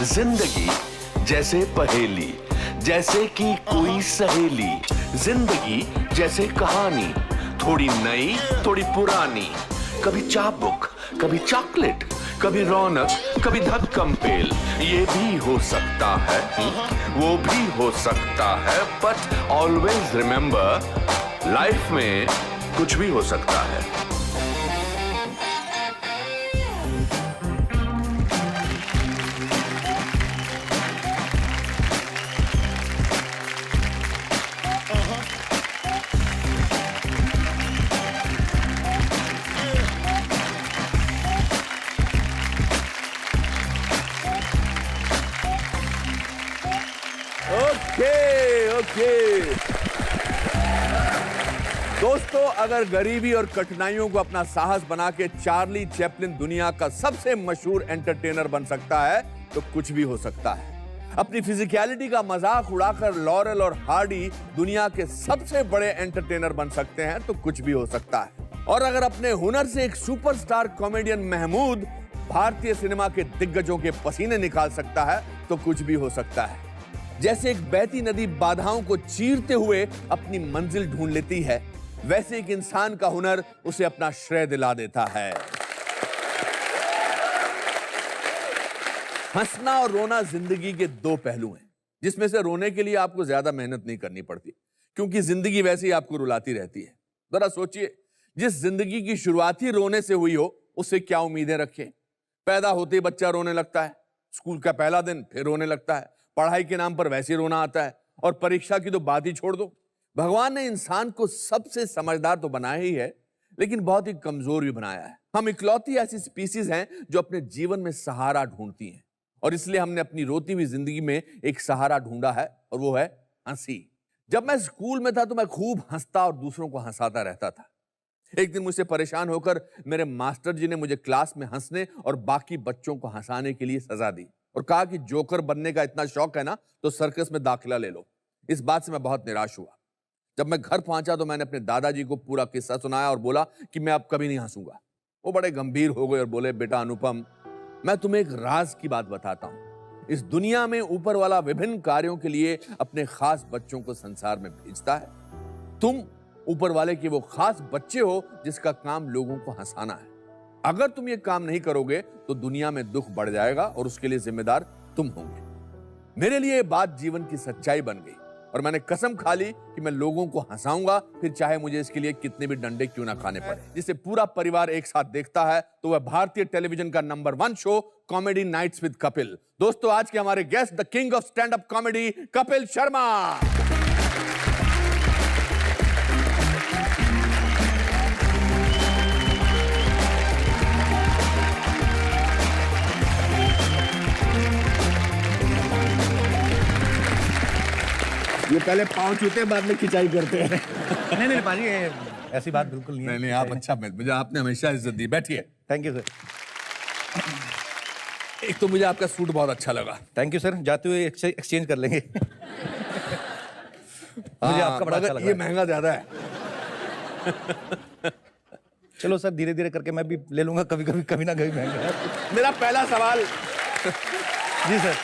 जिंदगी जैसे पहेली, जैसे कि कोई सहेली। जिंदगी जैसे कहानी, थोड़ी नई थोड़ी पुरानी। कभी चाबुक, कभी चॉकलेट, कभी रौनक, कभी धक्कम पेल। ये भी हो सकता है, वो भी हो सकता है, बट ऑलवेज रिमेंबर, लाइफ में कुछ भी हो सकता है। ओके दोस्तों, अगर गरीबी और कठिनाइयों को अपना साहस बना के चार्ली चैपलिन दुनिया का सबसे मशहूर एंटरटेनर बन सकता है तो कुछ भी हो सकता है। अपनी फिजिकलिटी का मजाक उड़ाकर लॉरेल और हार्डी दुनिया के सबसे बड़े एंटरटेनर बन सकते हैं तो कुछ भी हो सकता है। और अगर अपने हुनर से एक सुपरस्टार कॉमेडियन महमूद भारतीय सिनेमा के दिग्गजों के पसीने निकाल सकता है तो कुछ भी हो सकता है। जैसे एक बहती नदी बाधाओं को चीरते हुए अपनी मंजिल ढूंढ लेती है, वैसे एक इंसान का हुनर उसे अपना श्रेय दिला देता है। हंसना और रोना जिंदगी के दो पहलू हैं, जिसमें से रोने के लिए आपको ज्यादा मेहनत नहीं करनी पड़ती, क्योंकि जिंदगी वैसे ही आपको रुलाती रहती है। जरा सोचिए, जिस जिंदगी की शुरुआत ही रोने से हुई हो, उससे क्या उम्मीदें रखें। पैदा होते ही बच्चा रोने लगता है, स्कूल का पहला दिन फिर रोने लगता है, पढ़ाई के नाम पर वैसे रोना आता है, और परीक्षा की तो बात ही छोड़ दो। भगवान ने इंसान को सबसे समझदार तो बनाया ही है, लेकिन बहुत ही कमजोर भी बनाया है। हम इकलौती ऐसी स्पीसीज हैं जो अपने जीवन में सहारा ढूंढती हैं, और इसलिए हमने अपनी रोती हुई जिंदगी में एक सहारा ढूंढा है, और वो है हंसी। जब मैं स्कूल में था तो मैं खूब हंसता और दूसरों को हंसाता रहता था। एक दिन मुझसे परेशान होकर मेरे मास्टर जी ने मुझे क्लास में हंसने और बाकी बच्चों को हंसाने के लिए सजा दी, और कहा कि जोकर बनने का इतना शौक है ना तो सर्कस में दाखिला ले लो। इस बात से मैं बहुत निराश हुआ। जब मैं घर पहुंचा तो मैंने अपने दादाजी को पूरा किस्सा सुनाया और बोला कि मैं अब कभी नहीं हंसूंगा। वो बड़े गंभीर हो गए और बोले, बेटा अनुपम, मैं तुम्हें एक राज की बात बताता हूं। इस दुनिया में ऊपर वाला विभिन्न कार्यों के लिए अपने खास बच्चों को संसार में भेजता है। तुम ऊपर वाले के वो खास बच्चे हो जिसका काम लोगों को हंसाना है। अगर तुम ये काम नहीं करोगे तो दुनिया में दुख बढ़ जाएगा, और उसके लिए जिम्मेदार तुम होंगे। मेरे लिए ये बात जीवन की सच्चाई बन गई, और मैंने कसम खा ली कि मैं लोगों को हंसाऊंगा, फिर चाहे मुझे इसके लिए कितने भी डंडे क्यों ना खाने पड़े। जिसे पूरा परिवार एक साथ देखता है तो वह भारतीय टेलीविजन का number 1 show comedy nights with Kapil. दोस्तों, आज के हमारे guest the king of stand up comedy, Kapil Sharma. ये पहले पांव छूते बाद में खिंचाई करते हैं। नहीं नहीं पाजी, ऐसी बात बिल्कुल नहीं है। नहीं, आप अच्छा, मुझे आपने हमेशा इज्जत दी। बैठिए। Thank you sir. एक तो मुझे आपका सूट बहुत अच्छा लगा। थैंक यू सर, जाते हुए एक्सचेंज कर लेंगे। मुझे आपका बड़ा अच्छा लगा। ये महंगा ज्यादा है। चलो सर, धीरे धीरे करके मैं भी ले लूंगा, कभी कभी कभी ना कभी महंगा। मेरा पहला सवाल जी सर।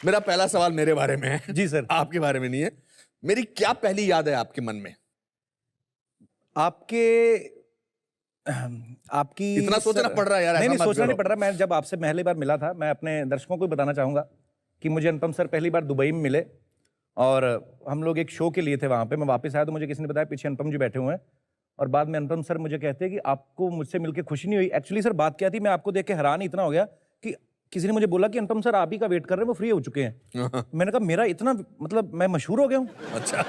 मेरा पहला सवाल मेरे बारे में है। जी सर। आपके बारे में नहीं है। मेरी क्या पहली याद है आपके मन में? आपकी इतना सोचना पड़ रहा है यार। नहीं नहीं, सोचना नहीं पड़ रहा। मैं जब आपसे पहली बार मिला था, मैं अपने दर्शकों को बताना चाहूंगा कि मुझे अनुपम सर पहली बार दुबई में मिले, और हम लोग एक शो के लिए थे वहां पे। मैं वापस आया तो मुझे किसी ने बताया पीछे अनुपम जी बैठे हुए हैं, और बाद में अनुपम सर मुझे कहते हैं कि आपको मुझसे मिलकर खुशी नहीं हुई। एक्चुअली सर बात क्या थी, मैं आपको देख के हैरान इतना हो गया कि किसी ने मुझे बोला कि अनुपम सर आप ही का वेट कर रहे हैं, वो फ्री हो चुके हैं। मैंने कहा मेरा इतना, मतलब मैं मशहूर हो गया हूँ। अच्छा।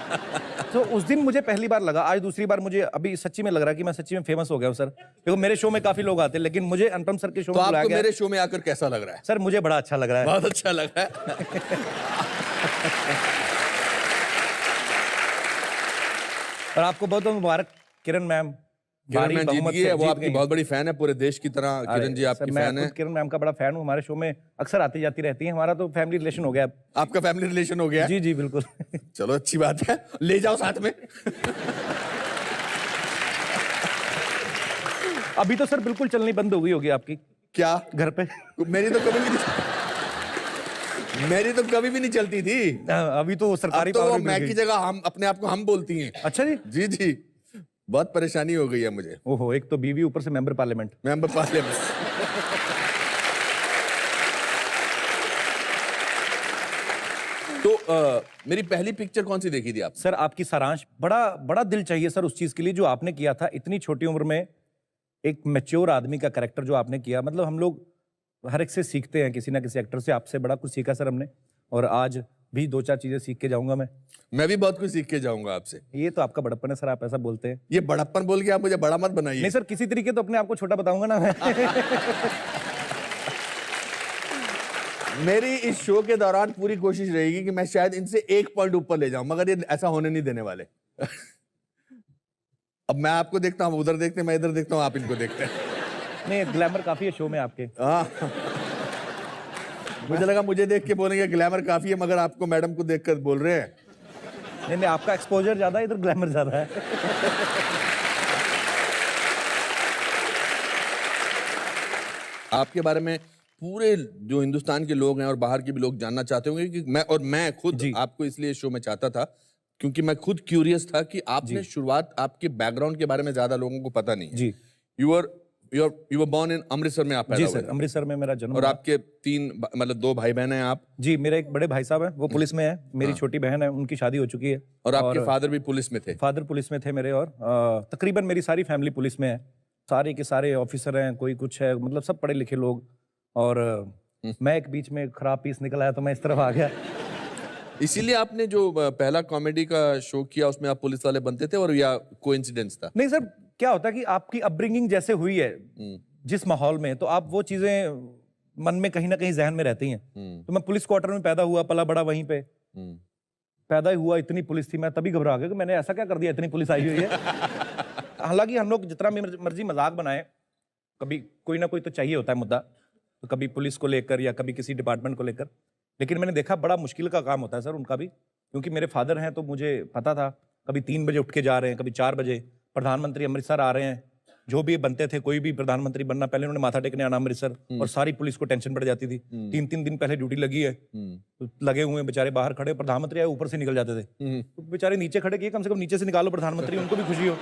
तो उस दिन मुझे पहली बार लगा। आज दूसरी बार मुझे अभी सच्ची में लग रहा है कि मैं सच्ची में फेमस हो गया हूँ सर। देखो मेरे शो में काफी लोग आते हैं, लेकिन मुझे अनुपम सर के शो में बुलाया गया। मेरे शो में आकर कैसा लग रहा है? सर मुझे बड़ा अच्छा लग रहा है। बहुत अच्छा लग रहा है। और आपको बहुत बहुत मुबारक किरण मैम। किरण मैम जीत गई है, वो आपकी बहुत बड़ी फैन है पूरे देश की तरह। किरण जी आपकी फैन है। किरण मैम का बड़ा फैन हूँ, हमारे शो में अक्सर आती जाती रहती है। हमारा तो फैमिली रिलेशन हो गया। आपका फैमिली रिलेशन हो गया? जी जी बिल्कुल। चलो अच्छी बात है, ले जाओ साथ में। अभी तो सर बिल्कुल चलनी बंद हो गई होगी आपकी। क्या? घर पे। मेरी तो कभी भी नहीं मेरी तो कभी भी नहीं चलती थी। अभी तो सरकारी अब तो पावर वो में मैं मिल की गई। जगह हम अपने आप को हम बोलती हैं। अच्छा जी। जी जी, बहुत परेशानी हो गई है मुझे। ओहो, एक तो बीवी, ऊपर से मेंबर पार्लियामेंट। Member parliament. तो मेरी पहली पिक्चर कौन सी देखी थी आप? सर आपकी सारांश, बड़ा बड़ा दिल चाहिए सर उस चीज के लिए जो आपने किया था। इतनी छोटी उम्र में एक मैच्योर आदमी का कैरेक्टर जो आपने किया, मतलब हम लोग हर एक से सीखते हैं, किसी ना किसी एक्टर से। आपसे बड़ा कुछ सीखा सर हमने, और आज भी 2-4 चीजें सीख के जाऊंगा मैं भी बहुत कुछ सीख के जाऊंगा आपसे। ये तो आपका बड़प्पन है सर, आप ऐसा बोलते हैं। ये बड़प्पन बोल के आप मुझे बड़ा मत बनाइए। नहीं सर, किसी तरीके तो अपने आप को छोटा बताऊंगा ना मैं। मेरी इस शो के दौरान पूरी कोशिश रहेगी कि मैं शायद इनसे 1 पॉइंट ऊपर ले जाऊं, मगर ये ऐसा होने नहीं देने वाले। अब मैं आपको देखता हूं, उधर देखते हैं, मैं इधर देखता हूं, आप इनको देखते हैं। नहीं, ग्लैमर काफी है शो में आपके। हाँ, मुझे लगा मुझे देख के बोलेंगे ग्लैमर काफी है, मगर आपको मैडम को देखकर बोल रहे हैं। नहीं, आपका एक्सपोजर ज्यादा है, इधर ग्लैमर ज्यादा है। आपके बारे में पूरे जो हिंदुस्तान के लोग हैं और बाहर के भी लोग जानना चाहते होंगे कि मैं खुद आपको इसलिए शो में चाहता था क्योंकि मैं खुद क्यूरियस था कि आपने शुरुआत, आपके बैकग्राउंड के बारे में ज्यादा लोगों को पता नहीं है। जी। You were born in Amritsar में, आप पैदा जी हुए सर, थे। अमृतसर में मेरा जन्म और हुआ। आपके 2 भाई बहन हैं आप। जी, मेरे एक बड़े भाई साहब हैं, वो पुलिस में है। मेरी छोटी बहन है, उनकी शादी हो चुकी है। और आपके फादर भी पुलिस में थे। फादर पुलिस में थे मेरे, और तकरीबन मेरी सारी फैमिली पुलिस में है। सारे के सारे ऑफिसर हैं, कोई कुछ है, मतलब सब पढ़े लिखे लोग। और मैं एक बीच में खराब पीस निकल आया तो मैं इस तरफ आ गया। इसीलिए आपने जो पहला कॉमेडी का शो किया उसमें आप पुलिस वाले बनते थे, और या कोइंसिडेंस था? नहीं सर, क्या होता है कि आपकी अपब्रिंगिंग जैसे हुई है जिस माहौल में, तो आप वो चीजें मन में कहीं ना कहीं जहन में रहती हैं। तो मैं पुलिस क्वार्टर में पैदा हुआ, पला बड़ा वहीं पे। पैदा ही हुआ, इतनी पुलिस थी, मैं तभी घबरा गया कि मैंने ऐसा क्या कर दिया, इतनी पुलिस आई हुई है। हालांकि हम लोग जितना मर्जी मजाक बनाए, कभी कोई ना कोई तो चाहिए होता है मुद्दा, तो कभी पुलिस को लेकर या कभी किसी डिपार्टमेंट को लेकर। लेकिन मैंने देखा बड़ा मुश्किल का काम होता है सर उनका भी, क्योंकि मेरे फादर हैं तो मुझे पता था, कभी 3 बजे उठ के जा रहे हैं, कभी 4 बजे। प्रधानमंत्री अमृतसर आ रहे हैं, जो भी बनते थे, कोई भी प्रधानमंत्री बनना, पहले उन्होंने माथा टेकने आना अमृतसर, और सारी पुलिस को टेंशन पड़ जाती थी। 3-3 दिन पहले ड्यूटी लगी है, तो लगे हुए बेचारे बाहर खड़े, प्रधानमंत्री आए ऊपर से निकल जाते थे, तो बेचारे नीचे खड़े किए, कम से कम नीचे से निकालो प्रधानमंत्री, उनको भी खुशी हो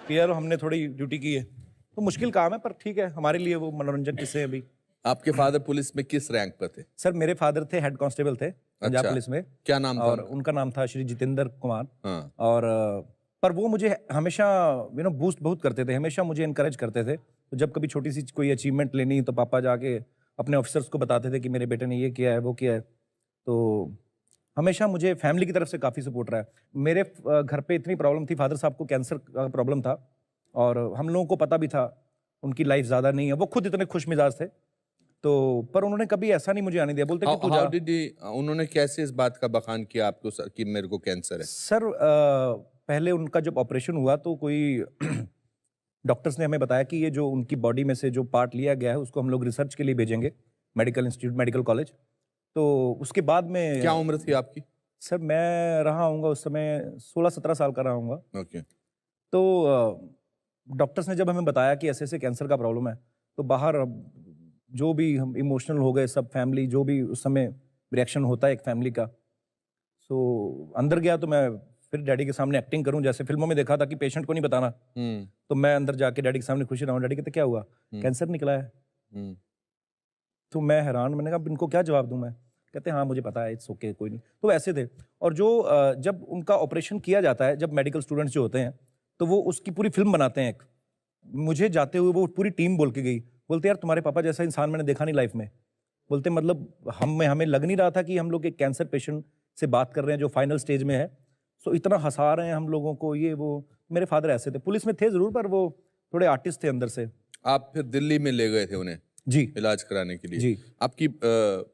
कि यार हमने थोड़ी ड्यूटी की है। तो मुश्किल काम है, पर ठीक है, हमारे लिए वो मनोरंजन किस्से हैं अभी। आपके फादर पुलिस में किस रैंक पर थे? सर मेरे फादर थे हेड कांस्टेबल थे पंजाब अच्छा। पुलिस में। क्या नाम था और उनका नाम था श्री जितेंद्र कुमार। हाँ। और पर वो मुझे हमेशा बूस्ट बहुत करते थे, हमेशा मुझे इनकरेज करते थे। तो जब कभी छोटी सी कोई अचीवमेंट लेनी तो पापा जाके अपने ऑफिसर्स को बताते थे कि मेरे बेटे ने ये किया है, वो किया है। तो हमेशा मुझे फैमिली की तरफ से काफ़ी सपोर्ट रहा है। मेरे घर पे इतनी प्रॉब्लम थी, फादर साहब को कैंसर का प्रॉब्लम था, और हम लोगों को पता भी था उनकी लाइफ ज़्यादा नहीं है। वो खुद इतने खुश मिजाज थे, तो पर उन्होंने कभी ऐसा नहीं मुझे आने दिया। बोलते कि तू जा। उन्होंने कैसे इस बात का बखान किया आपको सर कि मेरे को कैंसर है? सर पहले उनका जब ऑपरेशन हुआ तो कोई डॉक्टर्स ने हमें बताया कि ये जो उनकी बॉडी में से जो पार्ट लिया गया है उसको हम लोग रिसर्च के लिए भेजेंगे मेडिकल इंस्टीट्यूट, मेडिकल कॉलेज। तो उसके बाद में क्या उम्र थी आपकी? सर मैं रहा हूँगा उस समय 16-17 साल का रहा हूँगा। ओके। तो डॉक्टर्स ने जब हमें बताया कि ऐसे ऐसे कैंसर का प्रॉब्लम है, तो बाहर जो भी हम इमोशनल हो गए सब फैमिली, जो भी उस समय रिएक्शन होता है एक फैमिली का। सो अंदर गया तो मैं फिर डैडी के सामने एक्टिंग करूं, जैसे फिल्मों में देखा था कि पेशेंट को नहीं बताना। तो मैं अंदर जाके डैडी के सामने खुशी रहा हूँ। डैडी कहते क्या हुआ? कैंसर निकला है। तो मैं हैरान, मैंने कहा इनको क्या जवाब दूं मैं? कहते हाँ मुझे पता है, इट्स ओके, कोई नहीं। तो ऐसे थे। और जो जब उनका ऑपरेशन किया जाता है, जब मेडिकल स्टूडेंट्स जो होते हैं तो वो उसकी पूरी फिल्म बनाते हैं। एक मुझे जाते हुए वो पूरी टीम बोल के गई, बोलते यार तुम्हारे पापा जैसा इंसान मैंने देखा नहीं लाइफ में। बोलते मतलब हमें लग नहीं रहा था कि हम लोग एक कैंसर पेशेंट से बात कर रहे हैं जो फाइनल स्टेज में है। सो इतना हंसा रहे हैं हम लोगों को, ये वो। मेरे फादर ऐसे थे, पुलिस में थे जरूर, पर वो थोड़े आर्टिस्ट थे अंदर से। आप फिर दिल्ली में ले गए थे उन्हें जी इलाज कराने के लिए? जी। आपकी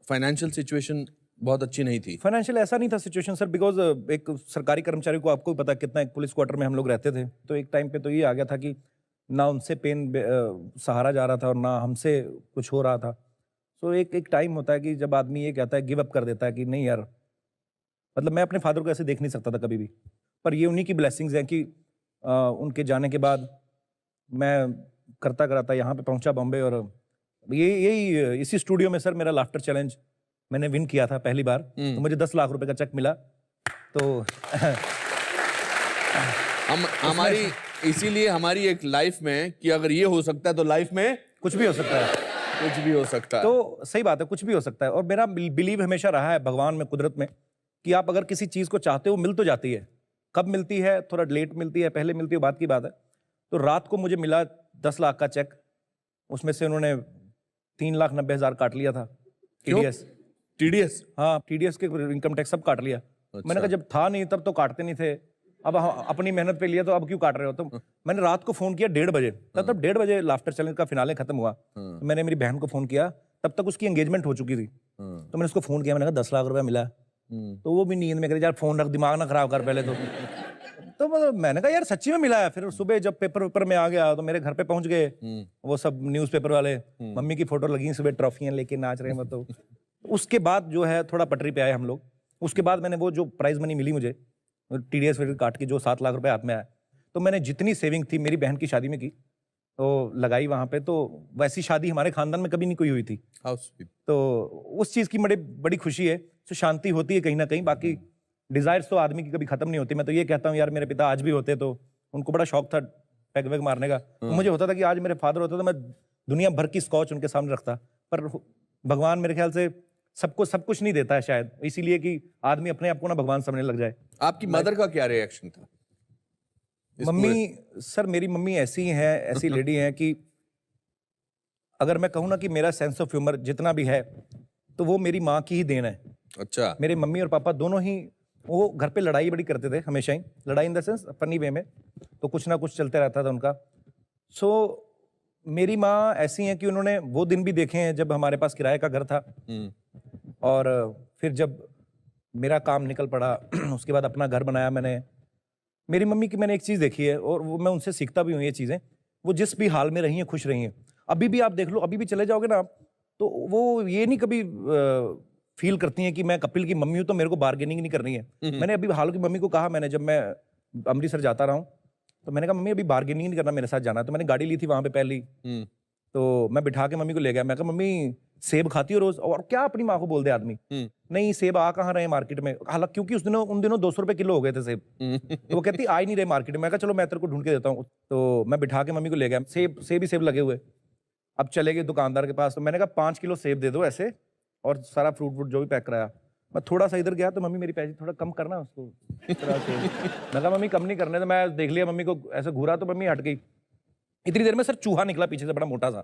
फाइनेंशियल सिचुएशन बहुत अच्छी नहीं थी? फाइनेंशियल ऐसा नहीं था सिचुएशन सर, बिकॉज एक सरकारी कर्मचारी को आपको भी पता कितना, एक पुलिस क्वार्टर में हम लोग रहते थे, तो एक टाइम पे तो ये आ गया था कि ना उनसे पेन सहारा जा रहा था और ना हमसे कुछ हो रहा था। सो एक टाइम होता है कि जब आदमी ये कहता है, गिव अप कर देता है कि नहीं यार, मतलब मैं अपने फादर को ऐसे देख नहीं सकता था कभी भी। पर ये उन्हीं की ब्लेसिंग्स हैं कि उनके जाने के बाद मैं करता कराता यहाँ पे पहुँचा बॉम्बे, और यही इसी स्टूडियो में सर मेरा लाफ्टर चैलेंज मैंने विन किया था पहली बार, तो मुझे 10 लाख रुपए का चेक मिला। तो हमारी इसीलिए हमारी एक लाइफ में कि अगर ये हो सकता है तो लाइफ में कुछ भी हो सकता है। कुछ भी हो सकता है। तो सही बात है, कुछ भी हो सकता है। और मेरा बिलीव हमेशा रहा है भगवान में, कुदरत में, कि आप अगर किसी चीज को चाहते हो मिल तो जाती है। कब मिलती है, थोड़ा लेट मिलती है, पहले मिलती है, बात की बात है। तो रात को मुझे मिला 10 लाख का चेक, उसमें से उन्होंने 3,90,000 काट लिया था। टीडीएस। टीडीएस? हाँ, टीडीएस के इनकम टैक्स सब काट लिया। मैंने कहा जब था नहीं तब तो काटते नहीं थे, अब अपनी मेहनत पे लिया तो अब क्यों काट रहे हो? तो मैंने रात को फोन किया 1:30 बजे, तब 1:30 बजे लाफ्टर चैलेंज का फिनाले खत्म हुआ। तो मैंने मेरी बहन को फोन किया, तब तक उसकी एंगेजमेंट हो चुकी थी। तो मैंने उसको फोन किया, मैंने कहा 10 लाख रुपया मिला। तो वो भी नींद में कह रही यार फोन रख, दिमाग ना खराब कर पहले तो मैंने कहा यार सच्ची में मिला है। फिर सुबह जब पेपर में आ गया तो मेरे घर पे पहुंच गए वो सब न्यूज़पेपर वाले, मम्मी की फोटो लगी सुबह, ट्रॉफियां लेके नाच रहे हैं। तो उसके बाद जो है थोड़ा पटरी पे आए हम लोग। उसके बाद मैंने वो जो प्राइज मनी मिली मुझे टीडीएस काट के, जो 7 लाख रुपए हाथ में आया, तो मैंने जितनी सेविंग थी मेरी बहन की शादी में की तो लगाई वहां पे। तो वैसी शादी हमारे खानदान में कभी नहीं कोई हुई थी। तो उस चीज की बड़ी खुशी है। तो शांति होती है कहीं ना कहीं। बाकी डिजायर्स तो आदमी की कभी खत्म नहीं होती। मैं तो ये कहता हूँ यार, मेरे पिता आज भी होते तो उनको बड़ा शौक था पैग वैग मारने का। तो मुझे होता था कि आज मेरे फादर होते तो मैं दुनिया भर की स्कॉच उनके सामने रखता। पर भगवान मेरे ख्याल से सबको सब कुछ नहीं देता है शायद, इसीलिए कि आदमी अपने आप को ना भगवान समझने लग जाए। आपकी मदर का क्या रिएक्शन था? मम्मी, सर मेरी मम्मी ऐसी हैं, ऐसी लेडी हैं कि अगर मैं कहूँ ना कि मेरा सेंस ऑफ ह्यूमर जितना भी है तो वो मेरी माँ की ही देन है। अच्छा। मेरे मम्मी और पापा दोनों ही, वो घर पे लड़ाई बड़ी करते थे हमेशा ही, लड़ाई in the sense funny way में, तो कुछ ना कुछ चलते रहता था उनका। सो मेरी माँ ऐसी हैं कि उन्होंने वो दिन भी देखे हैं जब हमारे पास किराए का घर था, और फिर जब मेरा काम निकल पड़ा उसके बाद अपना घर बनाया मैंने। मेरी मम्मी की मैंने एक चीज़ देखी है और वो मैं उनसे सीखता भी हूँ ये चीज़ें। वो जिस भी हाल में रही हैं खुश रही हैं। अभी भी आप देख लो, अभी भी चले जाओगे ना आप, तो वो ये नहीं कभी फील करती हैं कि मैं कपिल की मम्मी हूँ तो मेरे को बार्गेनिंग नहीं करनी है। मैंने अभी हाल की मम्मी को कहा, मैंने जब मैं अमृतसर जाता रहा हूँ तो मैंने कहा मम्मी अभी बार्गेनिंग नहीं करना, मेरे साथ जाना है। तो मैंने गाड़ी ली थी वहाँ पे पहली, तो मैं बिठा के मम्मी को ले गया। मैं कहा मम्मी सेब खाती हो रोज? और क्या अपनी माँ को बोल दे आदमी, नहीं सेब आ कहाँ रहे मार्केट में। हालांकि क्योंकि उन दिनों 200 रुपए किलो हो गए थे सेब। तो वो कहती आ ही नहीं रहे मार्केट में। मैं कहा चलो मैं तेरे को ढूंढ के देता हूँ। तो मैं बिठा के मम्मी को ले गया, सेब ही सेब लगे हुए। अब चले गए दुकानदार के पास, तो मैंने कहा 5 किलो सेब दे दो ऐसे, और सारा फ्रूट जो भी पैक कराया। मैं थोड़ा सा इधर गया तो मम्मी मेरी पैसे थोड़ा कम करना उसको। मैं कहा मम्मी कम नहीं करने। तो मैं देख लिया मम्मी को ऐसे घूरा तो मम्मी हट गई। इतनी देर में सर चूहा निकला पीछे से, बड़ा मोटा सा।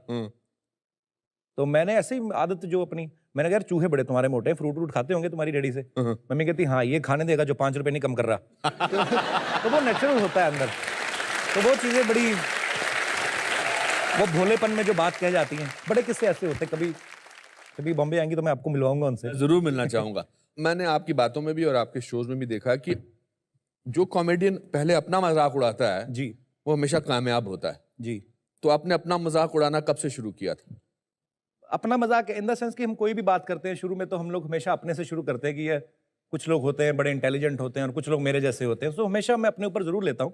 तो मैंने ऐसे ही आदत जो अपनी, मैंने कहा यार चूहे बड़े तुम्हारे मोटे, फ्रूट खाते होंगे तुम्हारी रेडी से। मम्मी कहती हाँ ये खाने देगा जो 5 रुपए नहीं कम कर रहा। तो वो नेचुरल होता है अंदर। तो वो चीजें बड़ी, वो भोलेपन में जो बात कह जाती हैं, बड़े किस्से ऐसे होते हैं। कभी बॉम्बे आएंगी तो मैं आपको मिलवाऊंगा उनसे, जरूर मिलना चाहूंगा। मैंने आपकी बातों में भी और आपके शोज में भी देखा कि जो कॉमेडियन पहले अपना मजाक उड़ाता है जी, वो हमेशा कामयाब होता है। जी। तो आपने अपना मजाक उड़ाना कब से शुरू किया था? अपना मजाक इन द सेंस कि हम कोई भी बात करते हैं शुरू में तो हम लोग हमेशा अपने से शुरू करते हैं कि ये कुछ लोग होते हैं बड़े इंटेलिजेंट होते हैं और कुछ लोग मेरे जैसे होते हैं। तो हमेशा मैं अपने ऊपर जरूर लेता हूँ।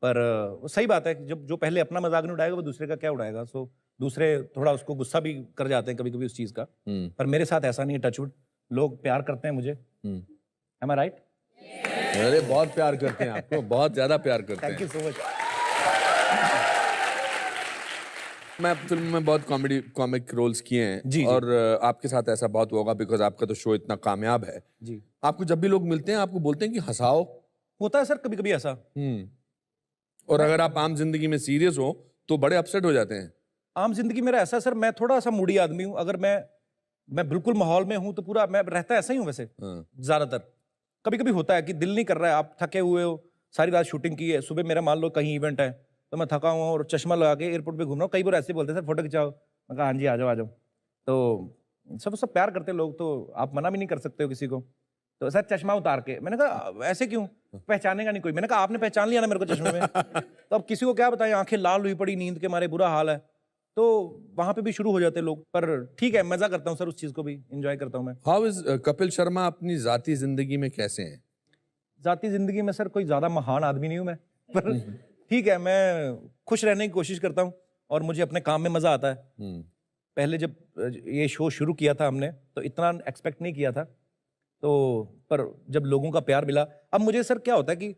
पर सही बात है कि जब जो पहले अपना मजाक नहीं उड़ाएगा वो दूसरे का क्या उड़ाएगा। सो दूसरे थोड़ा उसको गुस्सा भी कर जाते हैं कभी कभी उस चीज का। पर मेरे साथ ऐसा नहीं है, टचवुड। लोग प्यार करते हैं मुझे। एम आई राइट? अरे बहुत प्यार करते हैं आपको, बहुत ज्यादा प्यार करते हैं। Thank you so much. मैं फिल्म में बहुत कॉमिक रोल्स किए हैं जी, और आपके साथ ऐसा बहुत होगा बिकॉज आपका तो शो इतना कामयाब है। जी। आपको जब भी लोग मिलते हैं आपको बोलते हैं कि हंसाओ? होता है सर कभी कभी ऐसा। और अगर आप आम जिंदगी में सीरियस हो तो बड़े अपसेट हो जाते हैं। आम जिंदगी मेरा ऐसा सर, मैं थोड़ा सा मूडी आदमी हूँ। अगर मैं बिल्कुल माहौल में हूँ तो पूरा मैं रहता ऐसा ही हूँ वैसे ज्यादातर। कभी कभी होता है कि दिल नहीं कर रहा है, आप थके हुए हो, सारी रात शूटिंग की है, सुबह मेरा मान लो कहीं इवेंट है तो मैं थका हुआ और चश्मा लगा के एयरपोर्ट पे घूम रहा हूँ। कई बार ऐसे बोलते हैं सर फोटो खिंचाओ। मैं कहा हाँ जी आ जाओ आ जाओ। तो सब प्यार करते लोग, तो आप मना भी नहीं कर सकते हो किसी को। तो सर चश्मा उतार के, मैंने कहा ऐसे क्यों, पहचानेगा नहीं कोई। मैंने कहा आपने पहचान लिया ना मेरे को चश्मे में। तो अब किसी को क्या बताएं, आंखें लाल हुई पड़ी, नींद के मारे बुरा हाल है। तो वहां पे भी शुरू हो जाते लोग। पर ठीक है, मजा करता हूँ सर, उस चीज को भी एंजॉय करता हूँ मैं। हाउ इज कपिल शर्मा अपनी जाती जिंदगी में कैसे हैं? जाती जिंदगी में सर कोई ज्यादा महान आदमी नहीं हूं मैं, पर ठीक है, मैं खुश रहने की कोशिश करता हूँ और मुझे अपने काम में मजा आता है। पहले जब ये शो शुरू किया था हमने तो इतना एक्सपेक्ट नहीं किया था, तो पर जब लोगों का प्यार मिला, अब मुझे सर क्या होता है कि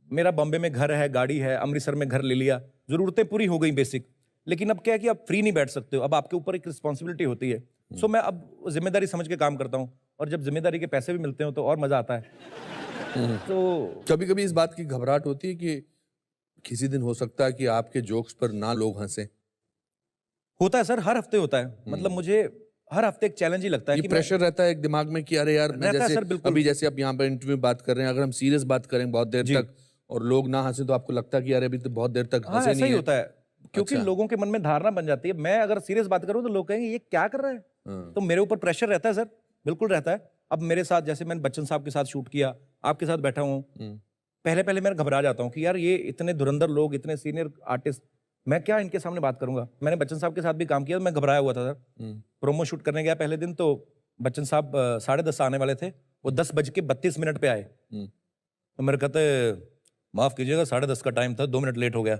मेरा बॉम्बे में घर है, गाड़ी है, अमृतसर में घर ले लिया, ज़रूरतें पूरी हो गई बेसिक, लेकिन अब क्या है कि आप फ्री नहीं बैठ सकते हो, अब आपके ऊपर एक रिस्पॉन्सिबिलिटी होती है। सो मैं अब जिम्मेदारी समझ के काम करता हूँ, और जब जिम्मेदारी के पैसे भी मिलते हो तो और मज़ा आता है। तो कभी कभी इस बात की घबराहट होती है कि किसी दिन हो सकता है कि आपके जोक्स पर ना लोग हंसे। होता है सर, हर हफ्ते होता है, मतलब मुझे हर हफ्ते एक चैलेंज ही लगता है ये कि प्रेशर रहता है एक दिमाग में कि अरे यार मैं रहता है जैसे सर, बिल्कुल। अभी जैसे आप यहाँ पर इंटरव्यू में बात कर रहे हैं, अगर हम सीरियस बात करें बहुत देर जी। तक और लोग ना हंसे तो आपको लगता है कि अरे अभी तो बहुत देर तक हाँ, हंसे ऐसा नहीं ही है। होता है, क्योंकि अच्छा। लोगों के मन में धारणा बन जाती है। मैं अगर सीरियस बात करूं तो लोग कहेंगे ये क्या कर रहा है, हाँ। तो मेरे ऊपर प्रेशर रहता है सर, बिल्कुल रहता है। अब मेरे साथ जैसे मैंने बच्चन साहब के साथ शूट किया, आपके साथ बैठा हूँ, पहले पहले मैं घबरा जाता हूँ कि यार ये इतने धुरंधर लोग, इतने सीनियर आर्टिस्ट, मैं क्या इनके सामने बात करूंगा। मैंने बच्चन साहब के साथ भी काम किया, तो मैं घबराया हुआ था सर। प्रोमो शूट करने गया पहले दिन, तो बच्चन साहब 10:30 आने वाले थे, वो 10:32 पे आए। तो मेरे कहते माफ कीजिएगा 10:30 का टाइम था, 2 मिनट लेट हो गया।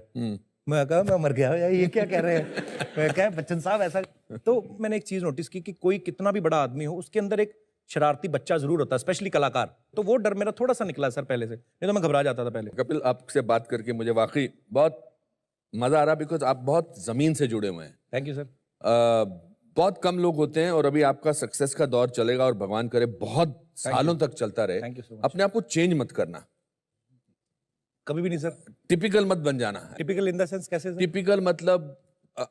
मैं कहा मैं मर गया यार, ये क्या कह रहे हैं। मैं कहा बच्चन साहब ऐसा। तो मैंने एक चीज नोटिस की कि कोई कितना भी बड़ा आदमी हो, उसके अंदर एक शरारती बच्चा जरूर होता है, स्पेशली कलाकार। तो वो डर मेरा थोड़ा सा निकला सर पहले से, नहीं तो मैं घबरा जाता था पहले। कपिल, आपसे बात करके मुझे वाकई बहुत मजा आ रहा, बिकॉज आप बहुत जमीन से जुड़े हुए हैं। Thank you sir. बहुत कम लोग होते हैं, और अभी आपका सक्सेस का दौर चलेगा और भगवान करे बहुत सालों तक चलता रहे। Thank you so much. अपने आप को चेंज मत करना, कभी भी नहीं सर। टिपिकल मत बन जाना। टिपिकल इन द सेंस कैसे सर? टिपिकल मतलब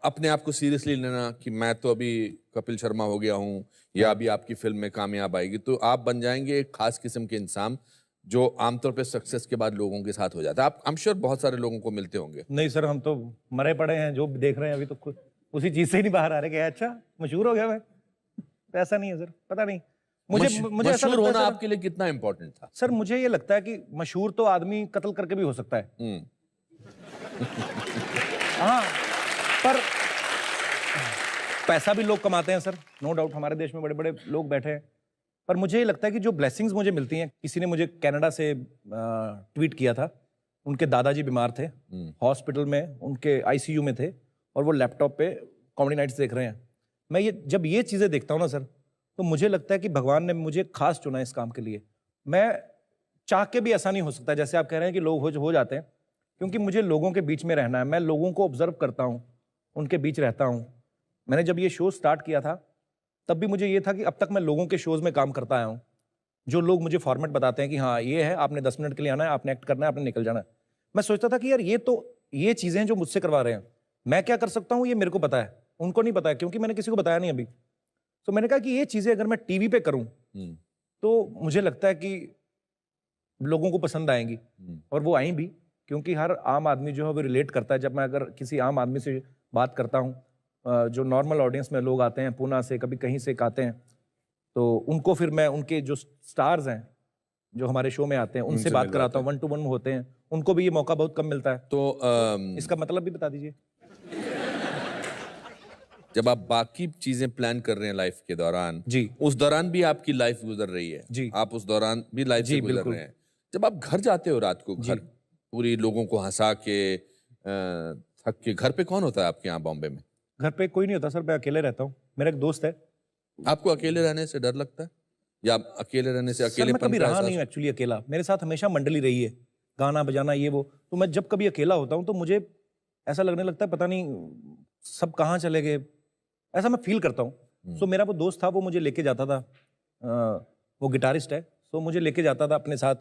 अपने आप को सीरियसली लेना कि मैं तो अभी कपिल शर्मा हो गया हूँ, या अभी आपकी फिल्म में कामयाब आएगी तो आप बन जाएंगे एक खास किस्म के इंसान, जो आमतौर पे सक्सेस के बाद लोगों के साथ हो जाता है। आप आई एम श्योर बहुत सारे लोगों को मिलते होंगे। नहीं सर, हम तो मरे पड़े हैं, जो देख रहे हैं अभी तो खुद उसी चीज से ही नहीं बाहर आ रहे कि अच्छा मशहूर हो गया मैं। तो ऐसा नहीं है सर, पता नहीं मुझे ऐसा मशहूर लगता है होना सर, आपके लिए कितना इंपॉर्टेंट था? सर मुझे ये लगता है कि मशहूर तो आदमी कत्ल करके भी हो सकता है। हाँ, पर पैसा भी लोग कमाते हैं सर, नो डाउट, हमारे देश में बड़े बड़े लोग बैठे हैं। पर मुझे ये लगता है कि जो ब्लेसिंग्स मुझे मिलती हैं, किसी ने मुझे कनाडा से ट्वीट किया था, उनके दादाजी बीमार थे, हॉस्पिटल में उनके आईसीयू में थे, और वो लैपटॉप पे कॉमेडी नाइट्स देख रहे हैं। मैं जब ये चीज़ें देखता हूँ ना सर, तो मुझे लगता है कि भगवान ने मुझे खास चुना है इस काम के लिए। मैं चाह के भी ऐसा नहीं हो सकता जैसे आप कह रहे हैं कि लोग हो जाते हैं, क्योंकि मुझे लोगों के बीच में रहना है। मैं लोगों को ऑब्जर्व करता हूँ, उनके बीच रहता हूँ। मैंने जब ये शो स्टार्ट किया था तब भी मुझे ये था कि अब तक मैं लोगों के शोज़ में काम करता आया हूँ। जो लोग मुझे फॉर्मेट बताते हैं कि हाँ ये है, आपने 10 मिनट के लिए आना है, आपने एक्ट करना है, आपने निकल जाना है। मैं सोचता था कि यार ये चीज़ें जो मुझसे करवा रहे हैं, मैं क्या कर सकता हूँ ये मेरे को पता है, उनको नहीं पता है, क्योंकि मैंने किसी को बताया नहीं अभी। तो मैंने कहा कि ये चीज़ें अगर मैं टीवी पे करूँ तो मुझे लगता है कि लोगों को पसंद आएंगी, और वो आई भी, क्योंकि हर आम आदमी जो है वो रिलेट करता है। जब मैं अगर किसी आम आदमी से बात करता हूँ, जो नॉर्मल ऑडियंस में लोग आते हैं, पूना से, कभी कहीं से आते हैं, तो उनको फिर मैं उनके जो स्टार्स हैं जो हमारे शो में आते हैं उनसे बात कराता हूँ, 1-to-1 होते हैं, उनको भी ये मौका बहुत कम मिलता है। तो इसका मतलब भी बता दीजिए। जब आप बाकी चीजें प्लान कर रहे हैं लाइफ के दौरान, जी, उस दौरान भी आपकी लाइफ गुजर रही है, जी, आप उस दौरान भी लाइफ से गुजर रहे हैं। जब आप घर जाते हो रात को, घर पूरी लोगों को हंसा के थक के, घर पे कौन होता है आपके यहाँ बॉम्बे में? घर पे कोई नहीं होता सर, मैं अकेले रहता हूँ। मेरा एक दोस्त है। आपको अकेले रहने से डर लगता है, या अकेले रहने से सर मैं अकेलेपन कभी का रहा एहसास? नहीं हूँ एक्चुअली अकेला, मेरे साथ हमेशा मंडली रही है, गाना बजाना ये वो। तो मैं जब कभी अकेला होता हूँ तो मुझे ऐसा लगने लगता है पता नहीं सब कहाँ चले गए, ऐसा मैं फील करता हूँ। सो मेरा वो दोस्त था, वो मुझे लेके जाता था, वो गिटारिस्ट है, तो मुझे लेके जाता था अपने साथ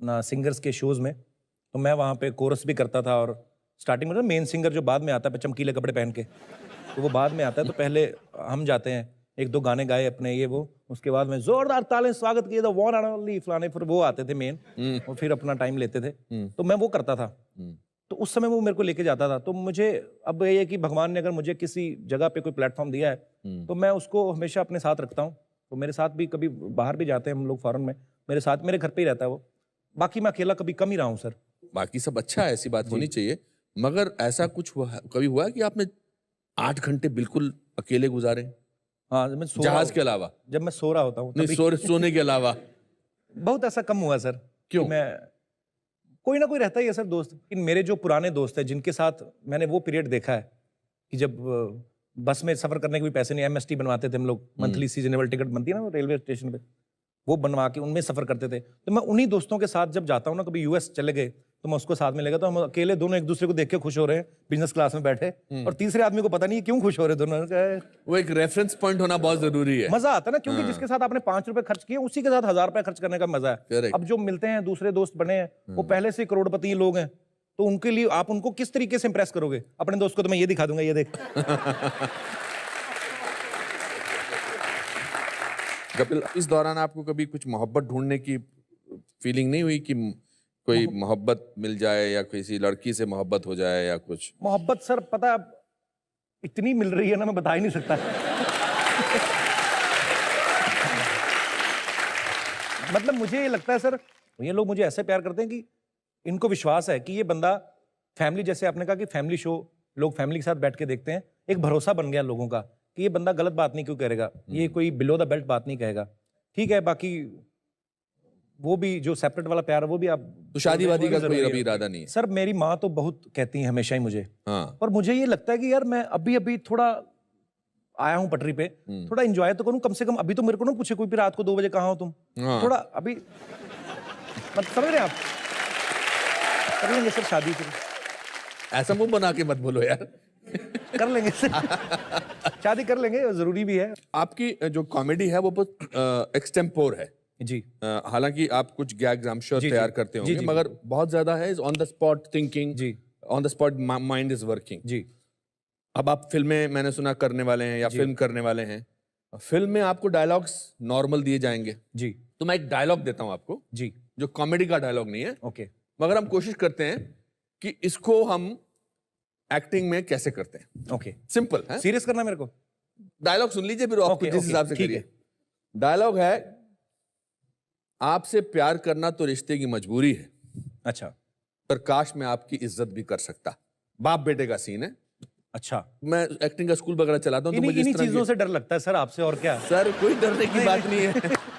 ना सिंगर्स के शोज़ में। तो मैं वहाँ पे कोरस भी करता था, और स्टार्टिंग में मेन सिंगर जो बाद में आता है चमकीले कपड़े पहन के, तो वो बाद में आता है। तो पहले हम जाते हैं, 1-2 गाने गाए अपने ये वो, उसके बाद में जोरदार तालें स्वागत किए, द वन एंड ओनली फलाने, फिर वो आते थे मेन, और फिर अपना टाइम लेते थे। तो मैं वो करता था। तो उस समय वो मेरे को लेके जाता था। तो मुझे अब ये है कि भगवान ने अगर मुझे किसी जगह पे कोई प्लेटफॉर्म दिया है तो मैं उसको हमेशा अपने साथ रखता हूँ। तो मेरे साथ भी कभी बाहर भी जाते हैं हम लोग फॉरेन में, मेरे साथ मेरे घर पे ही रहता है वो। बाकी मैं अकेला कभी कम ही रहा हूँ सर। बाकी सब अच्छा है, ऐसी बात होनी चाहिए, मगर ऐसा कुछ कभी हुआ है कि आपने 8 घंटे बिल्कुल अकेले गुजारे? हाँ, जब मैं सो रहा जहाज हूँ- के अलावा? जब मैं सो रहा होता हूँ नहीं, सोने के अलावा? बहुत ऐसा कम हुआ सर। क्यों? कि मैं कोई ना कोई रहता ही है सर दोस्त। लेकिन मेरे जो पुराने दोस्त हैं जिनके साथ मैंने वो पीरियड देखा है कि जब बस में सफर करने के भी पैसे नहीं, एमएसटी बनवाते थे हम लोग, मंथली सीजनेबल टिकट बनती है ना वो रेलवे स्टेशन पे, वो बनवा के उनमें सफर करते थे। तो मैं उन्हीं दोस्तों के साथ जब जाता हूँ ना, कभी यूएस चले गए तो मैं उसको साथ में लेगा, तो हम अकेले दोनों एक दूसरे को देख के खुश हो रहे हैं बिजनेस क्लास में बैठे, और तीसरे आदमी को पता नहीं है क्यों खुश हो रहे दोनों। वो एक रेफरेंस पॉइंट होना बहुत जरूरी है। मजा आता है ना, क्योंकि जिसके साथ आपने 5 रुपए खर्च किए उसी के साथ 1000 रुपए खर्च करने का मजा है। Correct. अब जो मिलते हैं दूसरे दोस्त बने हैं वो पहले से करोड़पति लोग हैं, तो उनके लिए आप उनको किस तरीके से इंप्रेस करोगे? अपने दोस्त को तो मैं ये दिखा दूंगा, ये देख। कपिल, इस दौरान आपको कभी कुछ मोहब्बत ढूंढने की फीलिंग नहीं हुई कि कोई मोहब्बत मिल जाए या किसी लड़की से मोहब्बत हो जाए या कुछ? मोहब्बत सर पता है, इतनी मिल रही है ना, मैं बता ही नहीं सकता। मतलब मुझे ये लगता है सर, ये लोग मुझे ऐसे प्यार करते हैं कि इनको विश्वास है कि ये बंदा फैमिली, जैसे आपने कहा कि फैमिली शो लोग फैमिली के साथ बैठ के देखते हैं, एक भरोसा बन गया लोगों का कि ये बंदा गलत बात नहीं क्यों करेगा, ये कोई बिलो द बेल्ट बात नहीं कहेगा। ठीक है, बाकी वो भी जो सेपरेट वाला प्यार है वो भी आप, तो शादी वादी का कोई जरूरी अभी है। इरादा नहीं है? सर मेरी माँ तो बहुत कहती है हमेशा ही मुझे, हाँ। और मुझे ये लगता है कि यार मैं अभी अभी थोड़ा आया हूँ पटरी पे, थोड़ा एंजॉय तो करूँ कम से कम। अभी तो मेरे को ना पूछे कोई भी रात को 2 बजे कहाँ हो तुम, हाँ। थोड़ा अभी मत समझ रहे हैं आप, कर लेंगे सर शादी, फिर ऐसा मुंह बना के मत बोलो यार। कर लेंगे सर, शादी कर लेंगे, जरूरी भी है। आपकी जो कॉमेडी है वो बहुत एक्सटेम्पोर है जी हालांकि आप कुछ गैग्स आई एम श्योर जी, तैयार जी। करते जी, होंगे, जी, मगर बहुत ज्यादा है ऑन द स्पॉट थिंकिंग, जी on the spot mind is working. जी अब आप फिल्में मैंने सुना करने वाले हैं या फिल्म करने वाले हैं, फिल्म में आपको डायलॉग्स नॉर्मल दिए जाएंगे, जी तो मैं एक डायलॉग देता हूं आपको जी जो कॉमेडी का डायलॉग नहीं है, ओके मगर हम कोशिश करते हैं कि इसको हम एक्टिंग में कैसे करते हैं। ओके, सिंपल है, सीरियस करना मेरे को? डायलॉग सुन लीजिए फिर आपको ओके, जिस ओके, हिसाब से ठीक करिए। है। डायलॉग है, आपसे प्यार करना तो रिश्ते की मजबूरी है, अच्छा पर काश मैं आपकी इज्जत भी कर सकता। बाप बेटे का सीन है। अच्छा, मैं एक्टिंग का स्कूल वगैरह चलाता हूं तो मुझे इस इन्हीं तरह चीजों की, से डर लगता है सर आपसे, और क्या। सर कोई डरने की बात नहीं है।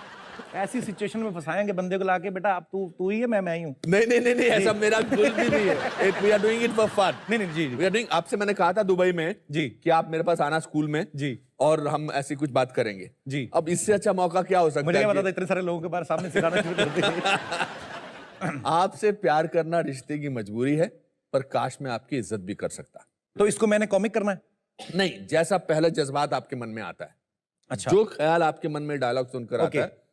ऐसी सिचुएशन में फंसाएंगे बंदे को लाके, बेटा आप तू ही है, मैं ही हूँ। नहीं नहीं नहीं नहीं, ऐसा मेरा बिल्कुल भी नहीं है। We are doing it for fun. नहीं नहीं, जी वी आर डूइंग, आपसे मैंने कहा था दुबई में जी कि आप मेरे पास आना स्कूल में जी और हम ऐसी कुछ बात करेंगे जी। अब इससे अच्छा मौका क्या हो सकता मुझे क्या है पता था कि इतने सारे लोगों के बाहर सामने सिखाना शुरू कर देंगे। आपसे प्यार करना रिश्ते की मजबूरी है, पर काश मैं आपकी इज्जत भी कर सकता। तो इसको मैंने कॉमिक करना है? नहीं, जैसा पहला जज्बात आपके मन में आता है, अच्छा जो ख्याल आपके मन में डायलॉग सुनकर ओके, आता है।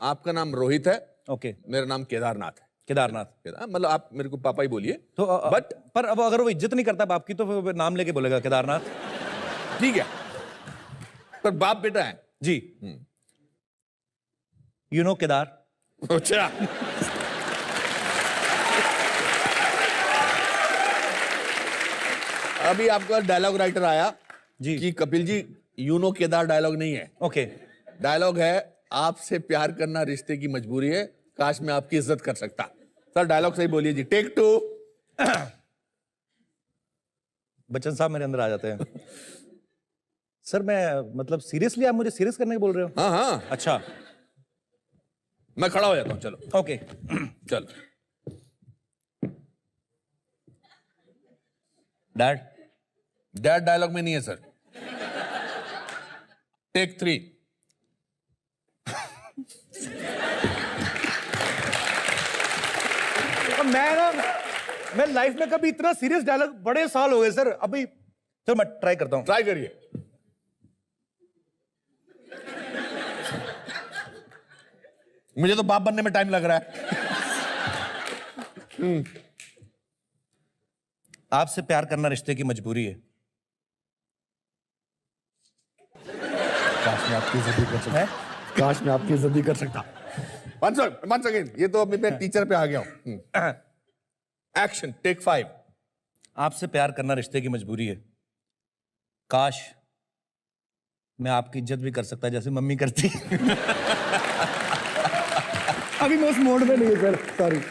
आपका नाम रोहित है, ओके, मेरा नाम केदारनाथ है। केदारनाथ। मतलब आप मेरे को पापा ही बोलिए, तो बट पर अब अगर वो इज्जत नहीं करता बाप की तो फिर नाम लेके बोलेगा केदारनाथ। ठीक है, पर बाप बेटा है जी, यू नो केदार। अच्छा। अभी आपका डायलॉग राइटर आया जी कि Kapil ji you know Kedar dialogue नहीं है, ओके, डायलॉग है आपसे प्यार करना रिश्ते की मजबूरी है, काश मैं आपकी इज्जत कर सकता। सर डायलॉग सही बोलिए जी, टेक 2। बच्चन साहब मेरे अंदर आ जाते हैं। सर मैं मतलब सीरियसली आप मुझे सीरियस करने के बोल रहे हो? हाँ हाँ, अच्छा मैं खड़ा हो जाता हूँ, चलो ओके। चल। डैड, डैड डायलॉग में नहीं है सर, टेक 3। मैं लाइफ में कभी इतना सीरियस डायलॉग, बड़े साल हो गए सर, अभी चलो मैं ट्राई करता हूँ। ट्राई करिए। मुझे तो बाप बनने में टाइम लग रहा है। आपसे प्यार करना रिश्ते की मजबूरी है, काश मैं आपकी इज्जत भी कर सकता। काश मैं आपकी इज्जत भी कर सकता। वन सेकेंड, ये तो अभी मैं टीचर पे आ गया हूं। Action, take 5। आपसे प्यार करना रिश्ते की मजबूरी है, काश मैं आपकी इज्जत भी कर सकता जैसे मम्मी करती। अभी मैं उस मोड में नहीं है सर, सॉरी।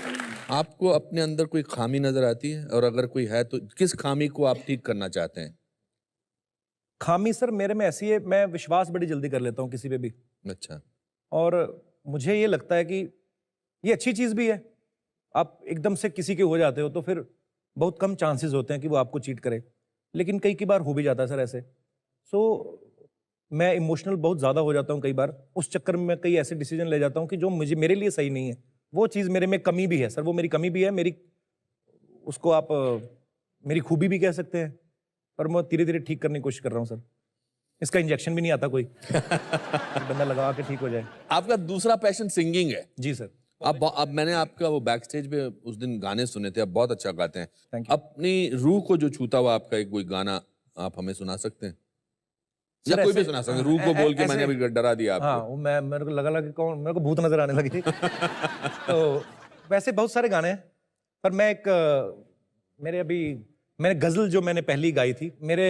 आपको अपने अंदर कोई खामी नजर आती है, और अगर कोई है तो किस खामी को आप ठीक करना चाहते हैं? खामी सर मेरे में ऐसी है, मैं विश्वास बड़ी जल्दी कर लेता हूँ किसी पे भी, अच्छा। और मुझे ये लगता है कि ये अच्छी चीज भी है। आप एकदम से किसी के हो जाते हो तो फिर बहुत कम चांसेस होते हैं कि वो आपको चीट करे। लेकिन कई बार हो भी जाता है सर ऐसे। सो मैं इमोशनल बहुत ज़्यादा हो जाता हूँ कई बार, उस चक्कर में मैं कई ऐसे डिसीजन ले जाता हूँ कि जो मुझे मेरे लिए सही नहीं है। वो चीज़ मेरे में कमी भी है सर, वो मेरी कमी भी है, मेरी उसको आप मेरी खूबी भी कह सकते हैं, पर मैं धीरे धीरे ठीक करने की कोशिश कर रहा हूँ सर। इसका इंजेक्शन भी नहीं आता कोई कि बंदा लगा के ठीक हो जाए। आपका दूसरा पैशन सिंगिंग है। जी सर। अब मैंने आपका वो बैक स्टेज पे उस दिन गाने सुने थे, आप बहुत अच्छा गाते हैं। Thank you. अपनी रूह को जो छूता हुआ आपका एक कोई गाना आप हमें सुना सकते हैं, या सर कोई भी ऐसे- सुना सकते हैं। रूह को बोल के मैंने ऐसे- अभी डरा दिया हाँ, आपको। वो मैं मेरे को लगा कि कौन, मेरे को भूत नजर आने लगी तो वैसे बहुत सारे गाने हैं, पर मैं एक मेरे अभी मैंने गजल जो मैंने पहली गाई थी, मेरे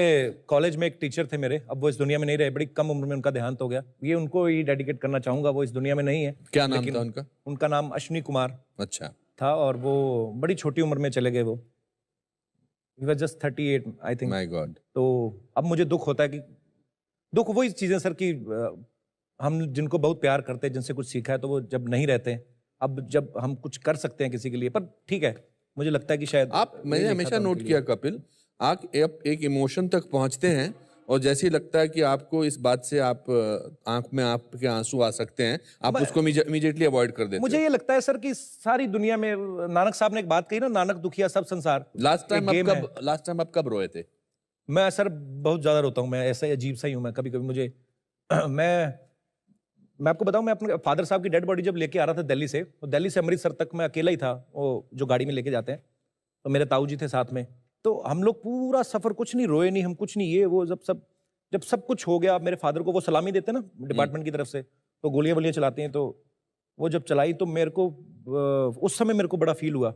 कॉलेज में एक टीचर थे मेरे, अब वो इस दुनिया में नहीं रहे, बड़ी कम उम्र में उनका देहांत हो गया। ये उनको ही डेडिकेट करना चाहूंगा, वो इस दुनिया में नहीं है। क्या नाम लेकिन था उनका? उनका नाम अश्विनी कुमार अच्छा। था और वो बड़ी छोटी उम्र में चले गए। वो he was just 38 I think. My God. तो अब मुझे दुख होता है कि दुख वही चीजें सर कि हम जिनको बहुत प्यार करते हैं, जिनसे कुछ सीखा है, तो वो जब नहीं रहते हैं, अब जब हम कुछ कर सकते हैं किसी के लिए, पर ठीक है, मुझे लगता है कि शायद मैंने ये लिखा हमेशा था नोट उनके किया लिए। कपिल, आप एक इमोशन तक पहुंचते हैं और जैसे ही लगता है कि आपको इस बात से आप आंख में आपके आंसू आ सकते हैं, आप उसको इमीडिएटली अवॉइड कर देते मुझे ये लगता है सर कि सारी दुनिया में, नानक साहब ने एक बात कही ना, नानक दुखिया सब संसार। लास्ट एक game है। टाइम आप कब रोए थे? मैं सर बहुत ज्यादा रोता हूँ, मैं ऐसा ही अजीब सा ही हूँ मैं, कभी कभी मुझे मैं आपको बताऊं, मैं अपने फादर साहब की डेड बॉडी जब लेके आ रहा था दिल्ली से, तो दिल्ली से अमृतसर तक मैं अकेला ही था, वो जो गाड़ी में लेके जाते हैं, तो मेरे ताऊ जी थे साथ में। तो हम लोग पूरा सफर कुछ नहीं रोए, नहीं हम कुछ नहीं, ये वो जब सब कुछ हो गया, मेरे फादर को वो सलामी देते ना डिपार्टमेंट की तरफ से, तो गोलियां वोलियां चलाते हैं, तो वो जब चलाई तो मेरे को उस समय मेरे को बड़ा फील हुआ,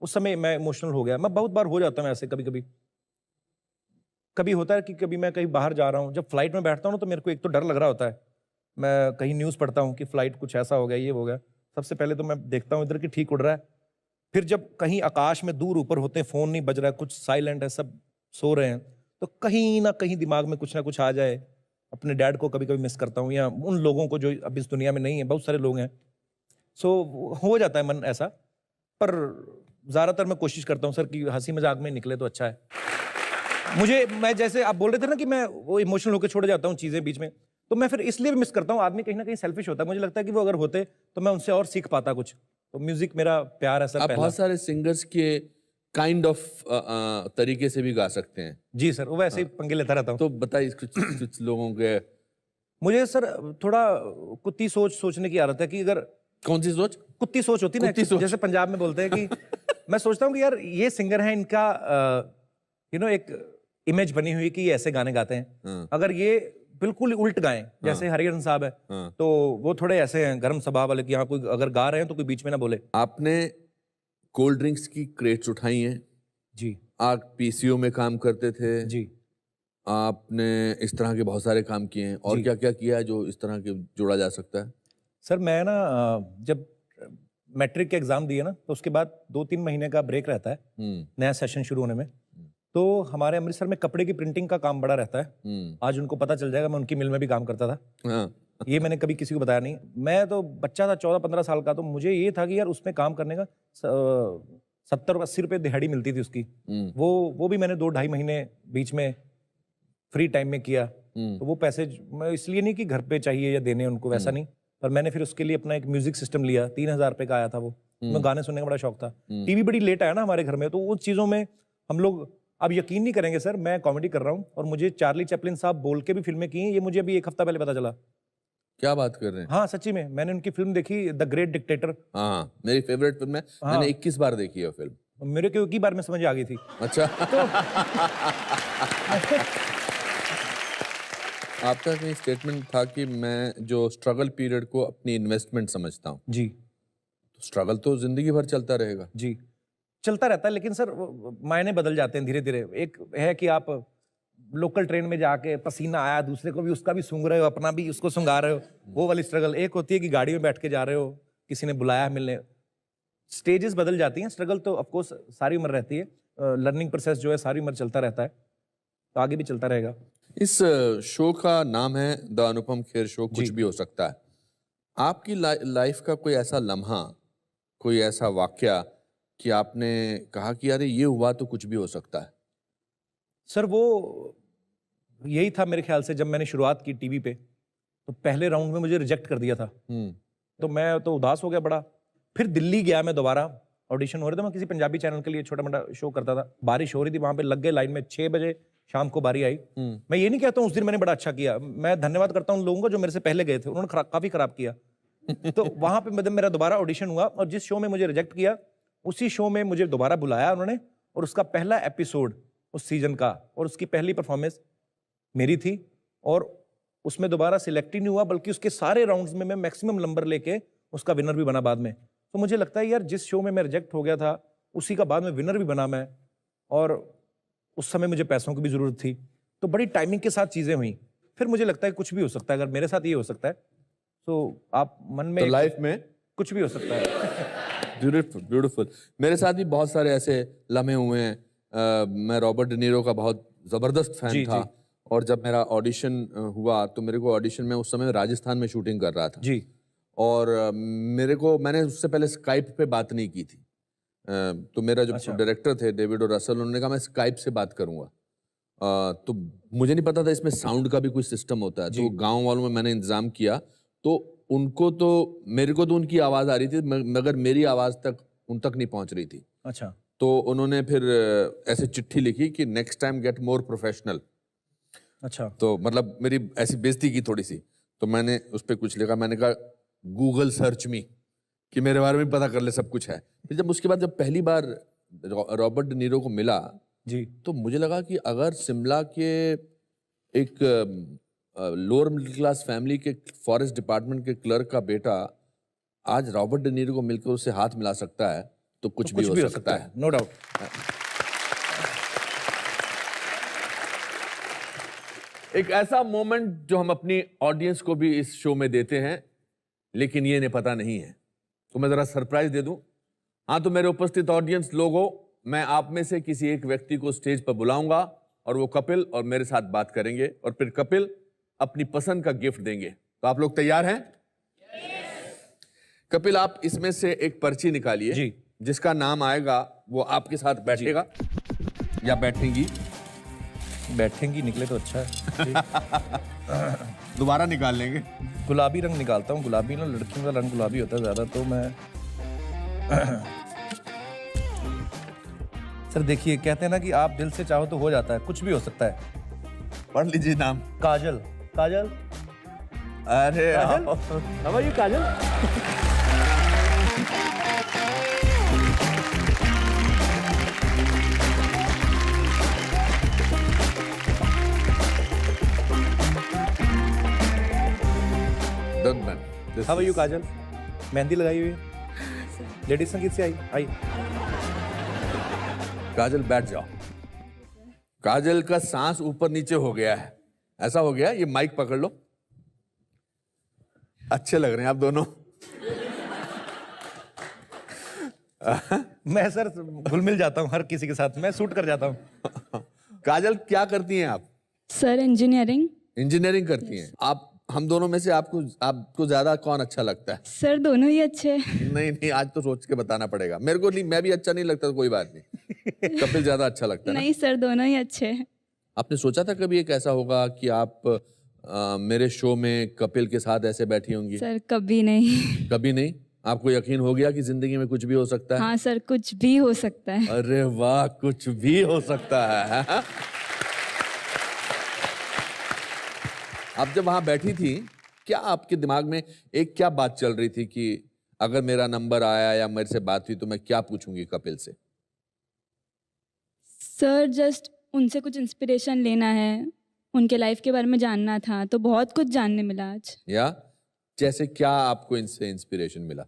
उस समय मैं इमोशनल हो गया। मैं बहुत बार हो जाता हूँ ऐसे, कभी कभी कभी होता है कि कभी मैं कहीं बाहर जा रहा हूँ, जब फ्लाइट में बैठता हूँ तो मेरे को एक तो डर लग रहा होता है, मैं कहीं न्यूज़ पढ़ता हूँ कि फ्लाइट कुछ ऐसा हो गया, ये हो गया, सबसे पहले तो मैं देखता हूँ इधर कि ठीक उड़ रहा है। फिर जब कहीं आकाश में दूर ऊपर होते हैं, फोन नहीं बज रहा है, कुछ साइलेंट है, सब सो रहे हैं, तो कहीं ना कहीं दिमाग में कुछ ना कुछ आ जाए। अपने डैड को कभी कभी मिस करता हूँ, या उन लोगों को जो अब इस दुनिया में नहीं है, बहुत सारे लोग हैं। सो हो जाता है मन ऐसा, पर ज़्यादातर मैं कोशिश करता हूँ सर कि हंसी मजाक में निकले तो अच्छा है। मैं जैसे आप बोल रहे थे ना कि मैं वो इमोशनल होकर छोड़ जाता हूँ चीज़ें बीच में, तो मैं फिर इसलिए भी मिस करता हूँ। आदमी कहीं ना कहीं सेल्फिश होता है, मुझे लगता है कि वो अगर होते तो मैं उनसे और सीख पाता कुछ। तो म्यूजिक मेरा प्यार है सर आप पहला। बहुत सारे सिंगर्स के काइंड ऑफ तरीके से भी गा सकते हैं, जी सर, वो वैसे ही पंगे लेता रहता हूँ। तो बताइए कुछ लोगों के। मुझे सर थोड़ा कुत्ती सोचने की आदत है कि अगर कौन सी सोच? कुत्ती सोच होती ना, कुत्ती सोच। जैसे पंजाब में बोलते हैं कि मैं सोचता हूँ कि यार ये सिंगर है, इनका एक इमेज बनी हुई कि ये ऐसे गाने गाते हैं, हाँ। अगर ये बिल्कुल उल्ट गाएं, जैसे हरिहरन साहब है, हाँ। तो वो थोड़े ऐसे हैं गर्म स्वभाव वाले कि यहाँ कोई अगर गा रहे हैं तो कोई बीच में ना बोले। आपने कोल्ड ड्रिंक्स की क्रेट्स उठाई हैं, जी आप पीसीओ में काम करते थे, जी आपने इस तरह के बहुत सारे काम किए हैं, और जी। क्या क्या किया है जो इस तरह के जोड़ा जा सकता है? सर मैं ना जब मैट्रिक के एग्जाम दिए ना, तो उसके बाद 2-3 महीने का ब्रेक रहता है नया सेशन शुरू होने में। तो हमारे अमृतसर में कपड़े की प्रिंटिंग का काम बड़ा रहता है। आज उनको पता चल जाएगा, मैं उनकी मिल में भी काम करता था। हाँ। ये मैंने कभी किसी को बताया नहीं। मैं तो बच्चा था 14-15 साल का, तो मुझे ये था कि यार उसमें काम करने का 70-80 रुपये दिहाड़ी मिलती थी उसकी। वो भी मैंने 2-2.5 महीने बीच में फ्री टाइम में किया। तो वो पैसे मैं इसलिए नहीं कि घर पे चाहिए या देने उनको, वैसा नहीं, पर मैंने फिर उसके लिए अपना एक म्यूजिक सिस्टम लिया। 3,000 रुपये का आया था वो। मैं गाने सुनने का बड़ा शौक था। टीवी बड़ी लेट आया ना हमारे घर में, तो उन चीज़ों में हम लोग, आप यकीन नहीं करेंगे सर, मैं कॉमेडी कर रहा हूँ और मुझे चार्ली चैपलिन साहब बोल के भी फिल्में की हैं, ये मुझे अभी 1 हफ्ता पहले पता चला। क्या बात कर रहे हैं? हाँ सच्ची में, मैंने उनकी फिल्म देखी द ग्रेट डिक्टेटर। हाँ, मेरी फेवरेट फिल्म है। हाँ। मैंने 21 बार देखी है फिल्म। मेरे को एक ही बार में समझ आ गई थी। अच्छा। आपका कहीं स्टेटमेंट था कि मैं जो स्ट्रगल पीरियड को अपनी इन्वेस्टमेंट समझता हूँ। जी स्ट्रगल तो जिंदगी भर चलता रहेगा। जी, चलता रहता है, लेकिन सर मायने बदल जाते हैं धीरे धीरे। एक है कि आप लोकल ट्रेन में जाके पसीना आया, दूसरे को भी उसका भी सूंघ रहे हो, अपना भी उसको सूंघा रहे हो, वो वाली स्ट्रगल। एक होती है कि गाड़ी में बैठ के जा रहे हो, किसी ने बुलाया मिलने। स्टेजेस बदल जाती हैं। स्ट्रगल तो ऑफकोर्स सारी उम्र रहती है, लर्निंग प्रोसेस जो है सारी उम्र चलता रहता है, तो आगे भी चलता रहेगा। इस शो का नाम है द अनुपम खेर शो, कुछ भी हो सकता है। आपकी लाइफ का कोई ऐसा लम्हा, कोई ऐसा वाकया कि आपने कहा कि यार ये हुआ तो कुछ भी हो सकता है? सर वो यही था मेरे ख्याल से, जब मैंने शुरुआत की टीवी पे तो पहले राउंड में मुझे रिजेक्ट कर दिया था। तो मैं तो उदास हो गया बड़ा। फिर दिल्ली गया मैं, दोबारा ऑडिशन हो रहे थे, मैं किसी पंजाबी चैनल के लिए छोटा मोटा शो करता था, बारिश हो रही थी, वहां पे लग गए लाइन में, 6 बजे शाम को बारी आई। मैं ये नहीं कहता हूँ उस दिन मैंने बड़ा अच्छा किया, मैं धन्यवाद करता हूँ उन लोगों को जो मेरे से पहले गए थे, उन्होंने काफी खराब किया। तो वहां पे मतलब मेरा दोबारा ऑडिशन हुआ, और जिस शो में मुझे रिजेक्ट किया उसी शो में मुझे दोबारा बुलाया उन्होंने, और उसका पहला एपिसोड उस सीजन का और उसकी पहली परफॉर्मेंस मेरी थी, और उसमें दोबारा सिलेक्ट ही नहीं हुआ, बल्कि उसके सारे राउंड्स में मैं मैक्सिमम नंबर लेके उसका विनर भी बना बाद में। तो मुझे लगता है यार, जिस शो में मैं रिजेक्ट हो गया था उसी का बाद में विनर भी बना मैं, और उस समय मुझे पैसों की भी जरूरत थी, तो बड़ी टाइमिंग के साथ चीजें हुई। फिर मुझे लगता है कुछ भी हो सकता है, अगर मेरे साथ ये हो सकता है तो आप मन में तो लाइफ में कुछ भी हो सकता है। Beautiful beautiful. मेरे साथ भी बहुत सारे ऐसे लम्हे हुए हैं। मैं रॉबर्ट डिनीरो का बहुत जबरदस्त फैन जी, था, जी। और जब मेरा ऑडिशन हुआ तो मेरे को ऑडिशन में उस समय राजस्थान में शूटिंग कर रहा था जी और मैंने उससे पहले स्काइप पे बात नहीं की थी। तो मेरा जो डायरेक्टर थे डेविड और रसल, उन्होंने कहा मैं स्काइप से बात करूंगा। तो मुझे नहीं पता था इसमें साउंड का भी कोई सिस्टम होता है, तो गांव वालों में मैंने इंतजाम किया, तो उनको तो मेरे को तो उनकी आवाज़ आ रही थी मगर मेरी आवाज़ तक उन तक नहीं पहुंच रही थी। अच्छा। तो उन्होंने फिर ऐसे चिट्ठी लिखी कि next time get more professional. अच्छा। तो मतलब मेरी ऐसी बेइज्जती की थोड़ी सी, तो मैंने उस पर कुछ लिखा, मैंने कहा गूगल सर्च मी, कि मेरे बारे में पता कर ले, सब कुछ है। फिर जब उसके बाद जब पहली बार रॉबर्ट डिनीरो को मिला जी। तो मुझे लगा कि अगर शिमला के एक लोअर मिडिल क्लास फैमिली के फॉरेस्ट डिपार्टमेंट के क्लर्क का बेटा आज रॉबर्ट डिनीरो को मिलकर उससे हाथ मिला सकता है तो कुछ भी हो सकता है। No doubt. एक ऐसा मोमेंट जो हम अपनी ऑडियंस को भी इस शो में देते हैं, लेकिन ये इन्हें पता नहीं है, तो मैं जरा सरप्राइज दे दूं। हाँ, तो मेरे उपस्थित ऑडियंस लोगों, मैं आप में से किसी एक व्यक्ति को स्टेज पर बुलाऊंगा और वो कपिल और मेरे साथ बात करेंगे, और फिर कपिल अपनी पसंद का गिफ्ट देंगे। तो आप लोग तैयार हैं? कपिल, आप इसमें से एक पर्ची निकालिए जी। जिसका नाम आएगा वो आपके साथ बैठेगा या बैठेंगी। बैठेंगी निकले तो अच्छा है। दोबारा निकाल लेंगे। गुलाबी रंग निकालता हूँ, गुलाबी ना लड़कियों का रंग गुलाबी होता है ज्यादा, तो मैं सर देखिए, कहते हैं ना कि आप दिल से चाहो तो हो जाता है, कुछ भी हो सकता है। पढ़ लीजिए नाम। काजल। काजल। अरे काजल? How are you, Kajal? How are you, काजल? मेहंदी लगाई हुई है। लेडीज संगीत से आई। काजल बैठ जाओ। काजल का सांस ऊपर नीचे हो गया है, ऐसा हो गया। ये माइक पकड़ लो। अच्छे लग रहे हैं आप दोनों। मैं सर घुल मिल जाता हूँ हर किसी के साथ, मैं सूट कर जाता हूँ। काजल, क्या करती हैं आप? Sir engineering. इंजीनियरिंग करती हैं आप। हम दोनों में से आपको ज्यादा कौन अच्छा लगता है? सर दोनों ही अच्छे हैं। नहीं, आज तो सोच के बताना पड़ेगा। मेरे को नहीं, मैं भी अच्छा नहीं लगता तो कोई बात नहीं। कपिल ज्यादा अच्छा लगता है ना? नहीं सर, दोनों ही अच्छे हैं। आपने सोचा था कभी एक ऐसा होगा कि आप मेरे शो में कपिल के साथ ऐसे बैठी होंगी? सर कभी नहीं। कभी नहीं? आपको यकीन हो गया कि जिंदगी में कुछ भी हो सकता है? हाँ सर, कुछ भी हो सकता है। अरे वाह, कुछ भी हो सकता है। आप जब वहां बैठी थी, क्या आपके दिमाग में एक क्या बात चल रही थी कि अगर मेरा नंबर आया या मेरे से बात हुई तो मैं क्या पूछूंगी कपिल से? सर जस्ट उनसे कुछ इंस्पिरेशन लेना है, उनके लाइफ के बारे में जानना था, तो बहुत कुछ जानने मिला आज। या जैसे क्या आपको इनसे इंस्पिरेशन मिला?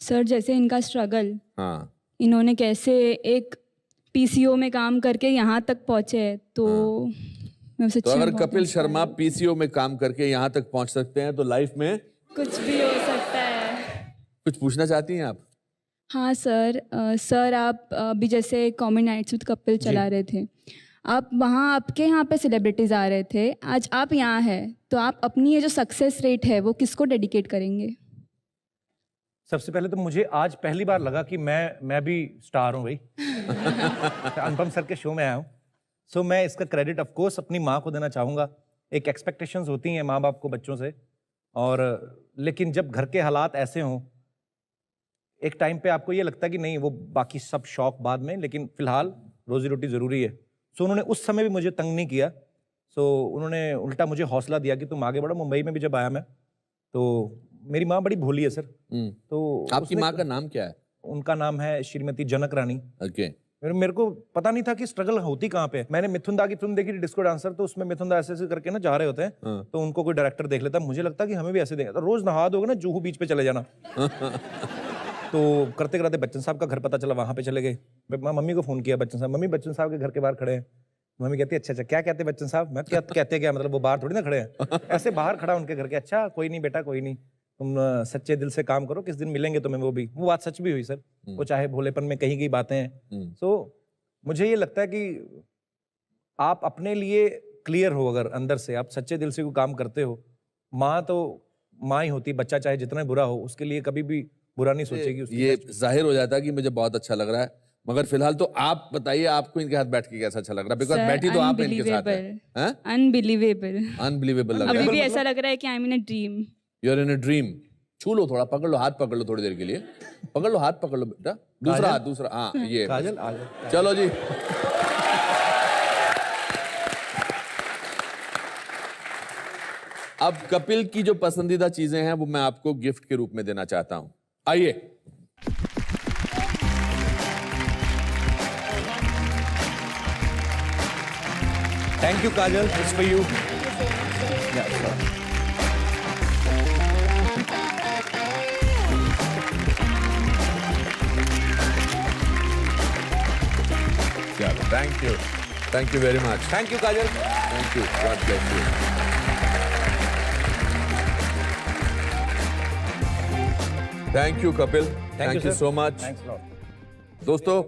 सर जैसे इनका स्ट्रगल, हाँ, इन्होंने कैसे एक पीसीओ में काम करके यहाँ तक पहुंचे, तो मैं तो अगर कपिल शर्मा पीसीओ में काम करके यहाँ तक पहुंच सकते हैं तो लाइफ में कुछ भी हो सकता है। कुछ पूछना चाहती हैं आप? हाँ सर, सर आप अभी जैसे कॉमेडी नाइट्स विद कपिल चला रहे थे, आप वहाँ आपके यहाँ पे सेलिब्रिटीज़ आ रहे थे, आज आप यहाँ हैं, तो आप अपनी ये जो सक्सेस रेट है वो किसको डेडिकेट करेंगे? सबसे पहले तो मुझे आज पहली बार लगा कि मैं भी स्टार हूँ भाई। अनुपम सर के शो में आया हूँ। सो मैं इसका क्रेडिट ऑफ कोर्स अपनी माँ को देना चाहूँगा। एक एक्सपेक्टेशंस होती हैं माँ बाप को बच्चों से, और लेकिन जब घर के हालात ऐसे हों, एक टाइम पे आपको ये लगता है कि नहीं, वो बाकी सब शौक बाद में, लेकिन फिलहाल रोजी रोटी ज़रूरी है। सो उन्होंने उस समय भी मुझे तंग नहीं किया। सो उन्होंने उल्टा मुझे हौसला दिया कि तुम आगे बढ़ो। मुंबई में भी जब आया मैं, तो मेरी माँ बड़ी भोली है सर। तो आपकी माँ का नाम क्या है? उनका नाम है श्रीमती जनक रानी। ओके। मेरे को पता नहीं था कि स्ट्रगल होती कहाँ पे। मैंने मिथुन दा की फिल्म देखी, डिस्को डांसर, तो उसमें मिथुन दा ऐसे करके ना जा रहे होते हैं, तो उनको कोई डायरेक्टर देख लेता, मुझे लगता कि हमें भी ऐसे देंगे, तो रोज नहा दोगे ना जुहू बीच पे चले जाना। तो करते करते बच्चन साहब का घर पता चला, वहां पे चले गए। मम्मी को फोन किया, बच्चन साहब, मम्मी बच्चन साहब के घर के बाहर खड़े हैं। मम्मी कहती है अच्छा अच्छा, क्या कहते बच्चन साहब? मैं क्या कहते, क्या मतलब वो बाहर थोड़ी ना खड़े हैं, ऐसे बाहर खड़ा उनके घर के। अच्छा कोई नहीं बेटा, कोई नहीं, तुम सच्चे दिल से काम करो, किस दिन मिलेंगे तुम्हें। वो बात सच भी हुई सर। वो चाहे भोलेपन में कही गई बातें हैं। सो मुझे ये लगता है कि आप अपने लिए क्लियर हो, अगर अंदर से आप सच्चे दिल से कोई काम करते हो, माँ तो माँ ही होती, बच्चा चाहे जितना बुरा हो उसके लिए कभी भी बुरा नहीं सोचेगी। ये जाहिर हो जाता है कि मुझे बहुत अच्छा लग रहा है, मगर फिलहाल तो आप बताइए, आपको इनके हाथ बैठ के कैसा अच्छा लग रहा है? बिकॉज बैठी तो आप इनके साथ हैं। अनबिलीवेबल, अनबिलीवेबल लग रहा अभी है। भी ऐसा लग रहा है कि I am in a dream. You are in a dream. छू लो थोड़ा, पकड़ लो, हाथ पकड़ लो थोड़ी देर के लिए, पकड़ लो, हाथ पकड़ लो बेटा, दूसरा हाथ, दूसरा, हाँ ये काजल आ जाओ। चलो जी। अब कपिल की जो पसंदीदा चीजें हैं वो मैं आपको गिफ्ट के रूप में देना चाहता हूं। आइए। Thank you Kajal, it's for you. Thank you very much. Thank you Kajal. Thank you, God bless you. Thank you Kapil, thank you so much. दोस्तों,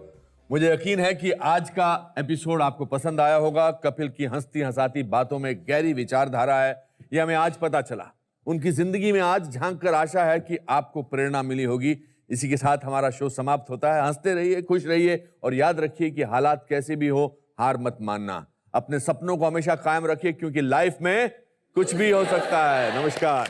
मुझे यकीन है कि आज का एपिसोड आपको पसंद आया होगा। कपिल की हंसती हंसाती बातों में गहरी विचारधारा है, यह हमें आज पता चला। उनकी जिंदगी में आज झांक कर आशा है कि आपको प्रेरणा मिली होगी। इसी के साथ हमारा शो समाप्त होता है। हंसते रहिए, खुश रहिए और याद रखिए कि हालात कैसे भी हो, हार मत मानना। अपने सपनों को हमेशा कायम रखिए, क्योंकि लाइफ में कुछ भी हो सकता है। नमस्कार।